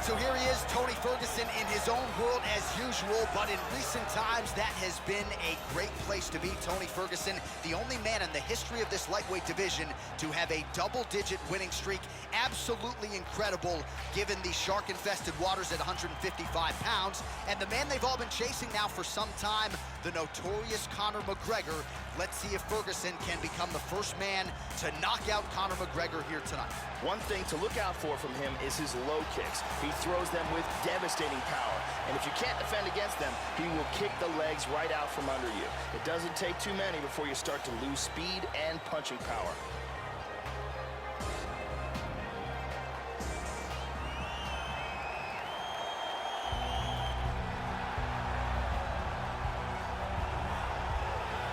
So here he is, Tony Ferguson, in his own world as usual, but in recent times, that has been a great place to be. Tony Ferguson, the only man in the history of this lightweight division to have a double-digit winning streak. Absolutely incredible, given the shark-infested waters at 155 pounds. And the man they've all been chasing now for some time, the notorious Conor McGregor. Let's see if Ferguson can become the first man to knock out Conor McGregor here tonight. One thing to look out for from him is his low kicks. He throws them with devastating power. And if you can't defend against them, he will kick the legs right out from under you. It doesn't take too many before you start to lose speed and punching power.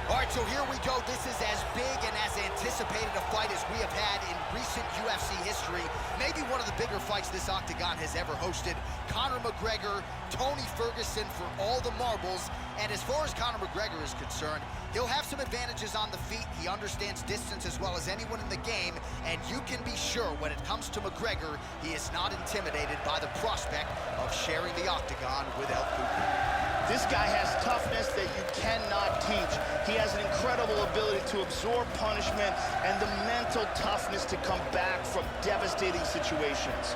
All right, so here we go. This is as big and as anticipated a fight as we have had in recent UFC history. Maybe one of the bigger fights this octagon has ever hosted. Conor McGregor, Tony Ferguson for all the marbles. And as far as Conor McGregor is concerned, he'll have some advantages on the feet. He understands distance as well as anyone in the game. And you can be sure when it comes to McGregor, he is not intimidated by the prospect of sharing the octagon with El Cuco. This guy has toughness that you cannot teach. He has an incredible ability to absorb punishment and the mental toughness to come back from devastating situations.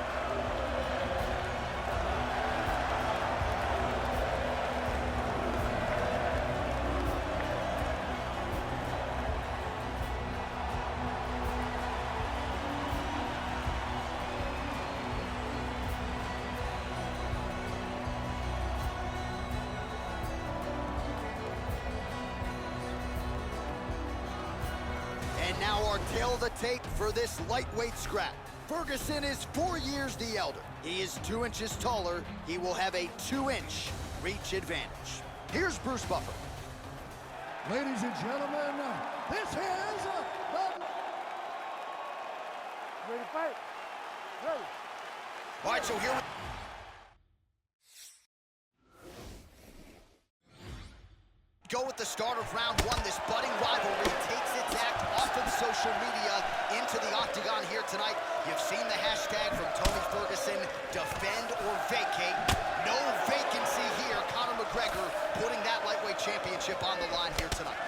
And now our tail of the tape for this lightweight scrap. Ferguson is 4 years the elder. He is 2 inches taller. He will have a 2-inch reach advantage. Here's Bruce Buffer. Ladies and gentlemen, this is the... Ready to fight? Ready. All right, so here we... go with the start of round one. This budding rivalry takes its act off of social media into the octagon here tonight. You've seen the hashtag from Tony Ferguson, defend or vacate. No vacancy here. Conor McGregor putting that lightweight championship on the line here tonight.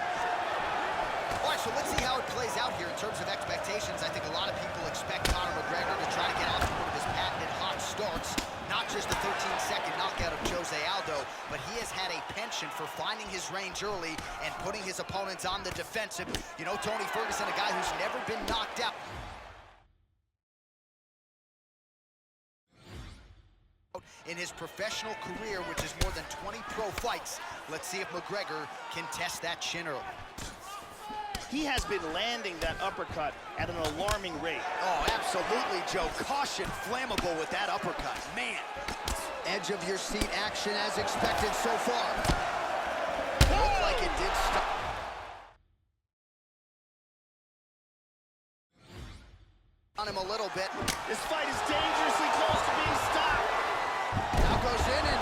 All right, so let's see how it plays out here in terms of expectations. I think a lot of people expect Conor McGregor to try to get off to one of his patented hot starts. Not just the 13-second knockout of Jose Aldo, but he has had a penchant for finding his range early and putting his opponents on the defensive. You know, Tony Ferguson, a guy who's never been knocked out in his professional career, which is more than 20 pro fights. Let's see if McGregor can test that chin early. He has been landing that uppercut at an alarming rate. Oh, absolutely, Joe. Caution, flammable with that uppercut. Man, edge of your seat action as expected so far. Looked like it did stop. On him a little bit. This fight is dangerously close to being stopped. Now goes in and...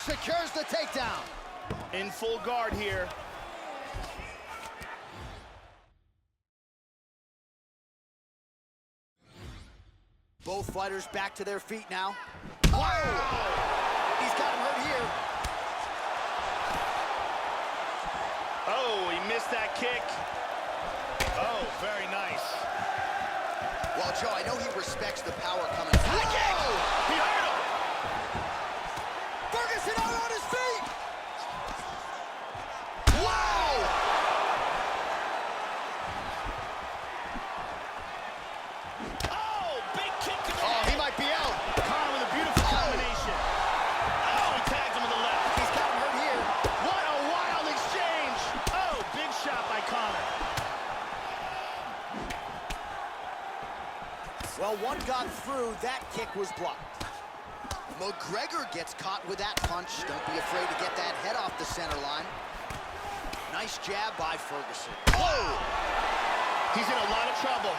secures the takedown. In full guard here. Both fighters back to their feet now. Oh! He's got him hurt here. Oh, he missed that kick. Oh, very nice. Well, Joe, I know he respects the power coming through. Oh! He hurt him! Ferguson out on his feet! Wow! Oh, big kick to the Oh, head. he might be out. Conor with a beautiful combination. Oh, he tags him with the left. He's got him hurt here. What a wild exchange. Oh, big shot by Conor. Well, one got through. That kick was blocked. McGregor gets caught with that punch. Don't be afraid to get that head off the center line. Nice jab by Ferguson. Oh! He's in a lot of trouble.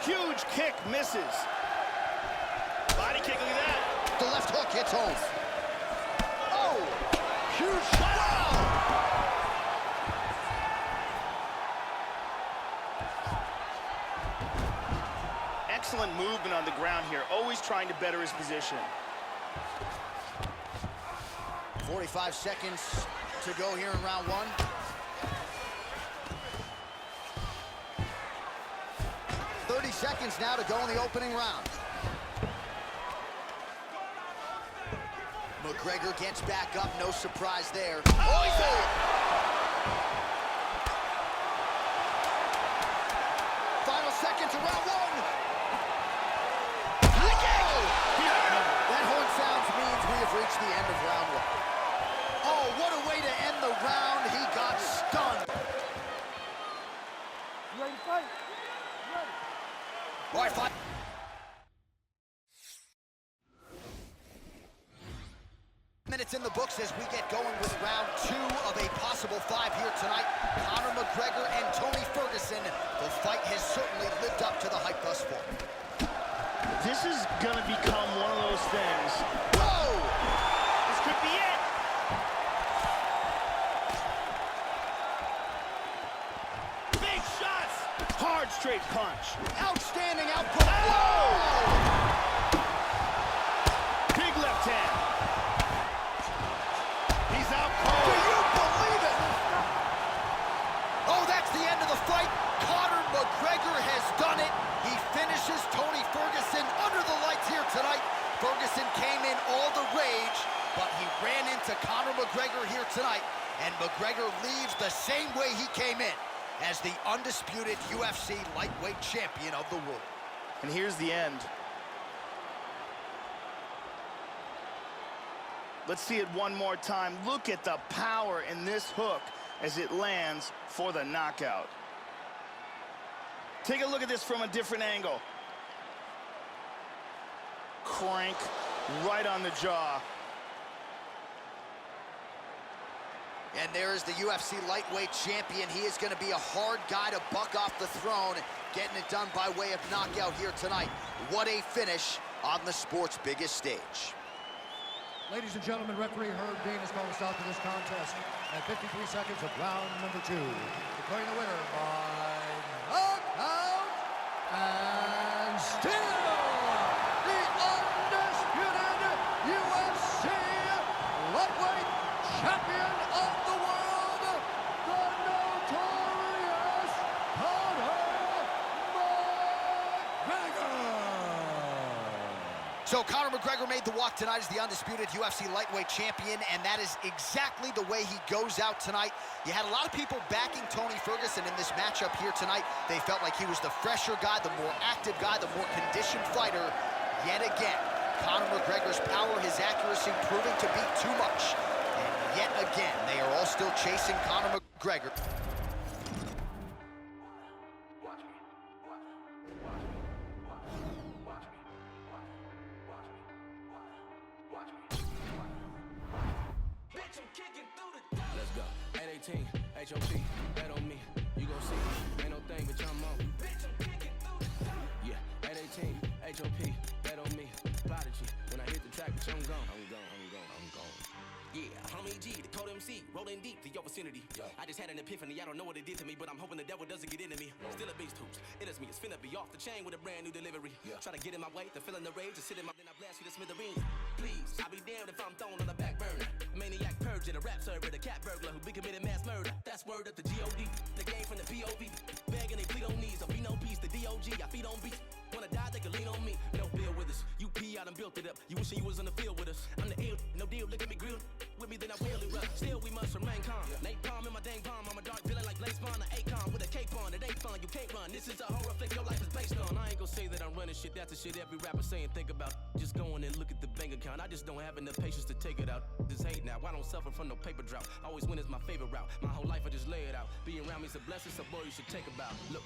Huge kick misses. Body kick, look at that. The left hook hits home. Oh! Huge shot! Wow! excellent movement on the ground here, always trying to better his position. 45 seconds to go here in round one. Seconds now to go in the opening round. McGregor gets back up, no surprise there. Oh, he's out! Final seconds of round one. Whoa! That horn sounds means we have reached the end of round one. Oh, what a way to end the round. He got stunned. You ready to fight? Ready. All right, fight. Minutes in the books as we get going with round two of a possible five here tonight. Conor McGregor and Tony Ferguson. The fight has certainly lived up to the hype thus far. This is gonna become one of those things. Whoa! This could be it. Big shots. Hard straight punch. Outstanding output. Oh! Big left hand. He's out cold. Do you believe it? Oh, that's the end of the fight. Conor McGregor has done it. He finishes Tony Ferguson under the lights here tonight. Ferguson came in all the rage, but he ran into Conor McGregor here tonight, and McGregor leaves the same way he came in, as the undisputed UFC lightweight champion of the world. And here's the end. Let's see it one more time. Look at the power in this hook as it lands for the knockout. Take a look at this from a different angle. Crank right on the jaw. And there is the UFC lightweight champion. He is going to be a hard guy to buck off the throne, getting it done by way of knockout here tonight. What a finish on the sport's biggest stage. Ladies and gentlemen, referee Herb Dean has called a stop to this contest at 53 seconds of round number 2. Declaring the winner by knockout and still the undisputed UFC lightweight champion of the world, the notorious Conor McGregor. So Conor McGregor made the walk tonight as the undisputed UFC lightweight champion, and that is exactly the way he goes out tonight. You had a lot of people backing Tony Ferguson in this matchup here tonight. They felt like he was the fresher guy, the more active guy, the more conditioned fighter. Yet again, Conor McGregor's power, his accuracy proving to be too much. And yet again, they are all still chasing Conor McGregor. Let's go. 818, HOP, bet on me. You gon' see. Ain't no thing, but I'm on. Yeah, 818, HOP, bet on me. Prodigy, when I hit the track, bitch, I'm gone. I'm gone. Yeah, homie G, the code MC, rolling deep to your vicinity. I just had an epiphany, I don't know what it did to me, but I'm hoping the devil doesn't get into me. Still a beast hoops, it is me, it's finna be off the chain with a brand new delivery. Try to get in my way, the feeling the rage, just sit in my, then I blast you to smithereens. Please, I'll be damned if I'm thrown on the back burner. Maniac purging, a rap server, the cat burglar who be committing mass murder. That's word up the G.O.D., the game from the P.O.V. Begging they plead on knees, I'll be no peace, the D.O.G., I feed on beats. Wanna die, they can lean on me, no bill with us. You P, I done built it up, you wishing you was on the field with us. I'm the ill, no deal, look at me grilled. With me, then I will erupt. Still, we must remain calm. Nate Palm in my dang palm. I'm a dark villain like Lace Vaughn, an Akon with a cape on. It ain't fun, you can't run. This is a horror flick your life is based on. I ain't gonna say that I'm running shit. That's the shit every rapper saying. Think about just going and look at the bank account. I just don't have enough patience to take it out. This hate now. I don't suffer from no paper drought. Always win is my favorite route. My whole life I just lay it out. Being around me's a blessing, so boy, you should take a bow. Look,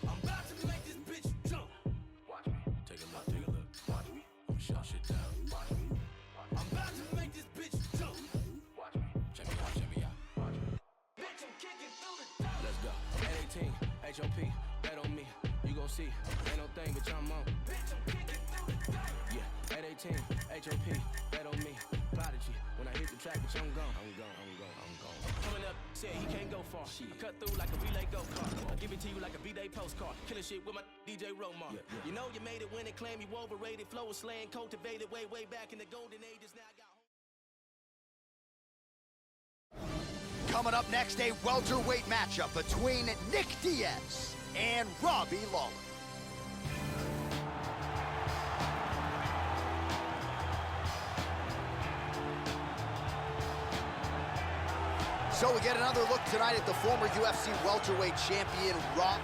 I'm about to make this bitch jump. Watch me. Take a look, take a look. Watch me. I'm shut shit down. Watch me. I'm about to make this bitch jump. Watch me. Check me out, check me out. Watch me. Bitch, I'm kicking through the door. Let's go. 818, HOP, bet on me. You gon' see. Ain't no thing, but I'm on. Bitch, I'm kicking through the door. Yeah, 818, HOP, bet on me. Prodigy, when I hit the track, bitch, I'm gone. I'm gone. Coming up, said he can't go far. I cut through like a relay go-kart. I give it to you like a B-Day postcard. Killing shit with my DJ Romar. You know you made it when they claim you overrated. Flow was slaying, cultivated way back in the golden ages. Now I got... Coming up next, a welterweight matchup between Nick Diaz and Robbie Lawler. So we get another look tonight at the former UFC welterweight champion, Rob.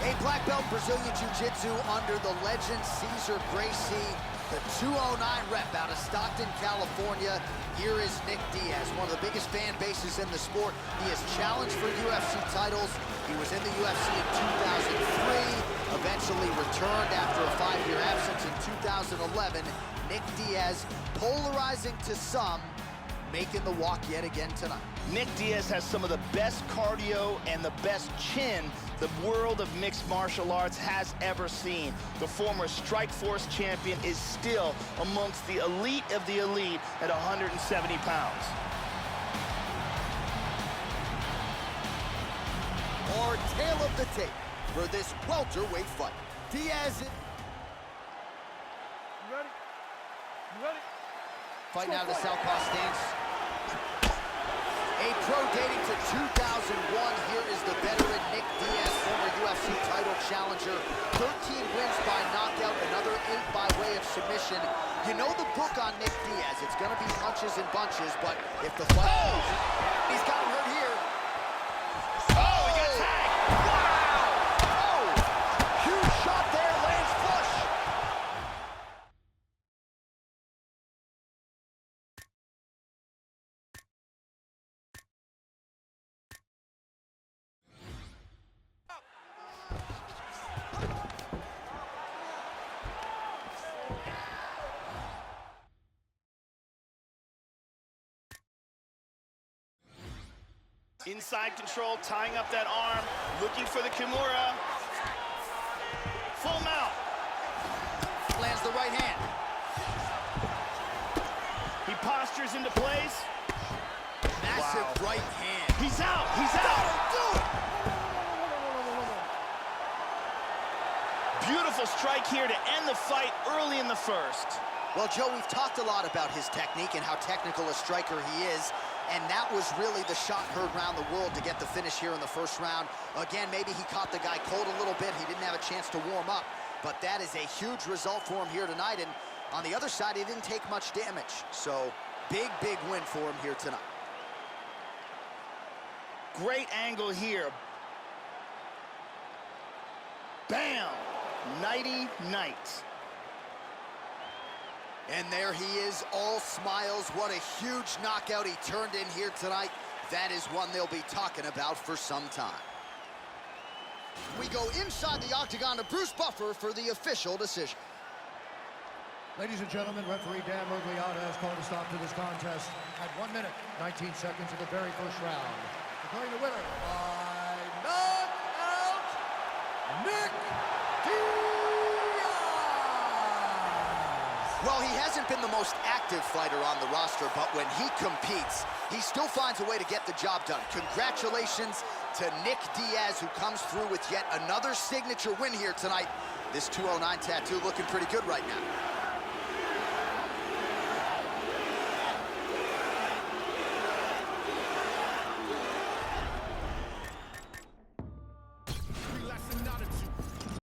A black belt Brazilian Jiu-Jitsu under the legend Cesar Gracie, the 209 rep out of Stockton, California. Here is Nick Diaz, one of the biggest fan bases in the sport. He has challenged for UFC titles. He was in the UFC in 2003, eventually returned after a 5-year absence in 2011. Nick Diaz, polarizing to some, making the walk yet again tonight. Nick Diaz has some of the best cardio and the best chin the world of mixed martial arts has ever seen. The former Strikeforce champion is still amongst the elite of the elite at 170 pounds. Our tale of the tape for this welterweight fight. Diaz. You ready? You ready? Fighting out of the southpaw stance. A pro dating to 2001. Here is the veteran Nick Diaz, former UFC title challenger. 13 wins by knockout, another 8 by way of submission. You know the book on Nick Diaz. It's going to be punches and bunches, but if the fight... Oh! He's got him hurt here. Oh, he got tagged! Wow! Oh! Huge shot there, lands flush. Inside control, tying up that arm, looking for the Kimura. Full mount. Lands the right hand. He postures into place. Massive Wow. right hand. He's out, he's out. Do it! Beautiful strike here to end the fight early in the first. Well, Joe, we've talked a lot about his technique and how technical a striker he is, and that was really the shot heard around the world to get the finish here in the first round. Again, maybe he caught the guy cold a little bit. He didn't have a chance to warm up, but that is a huge result for him here tonight, and on the other side, he didn't take much damage. So, big win for him here tonight. Great angle here. Bam! Nighty-night. And there he is, all smiles. What a huge knockout he turned in here tonight. That is one they'll be talking about for some time. We go inside the octagon to Bruce Buffer for the official decision. Ladies and gentlemen, referee Dan Murgliata has called a stop to this contest at 1 minute, 19 seconds of the very first round. Declaring the winner by knockout, Nick Diaz! Well, he hasn't been the most active fighter on the roster, but when he competes, he still finds a way to get the job done. Congratulations to Nick Diaz, who comes through with yet another signature win here tonight. This 209 tattoo looking pretty good right now.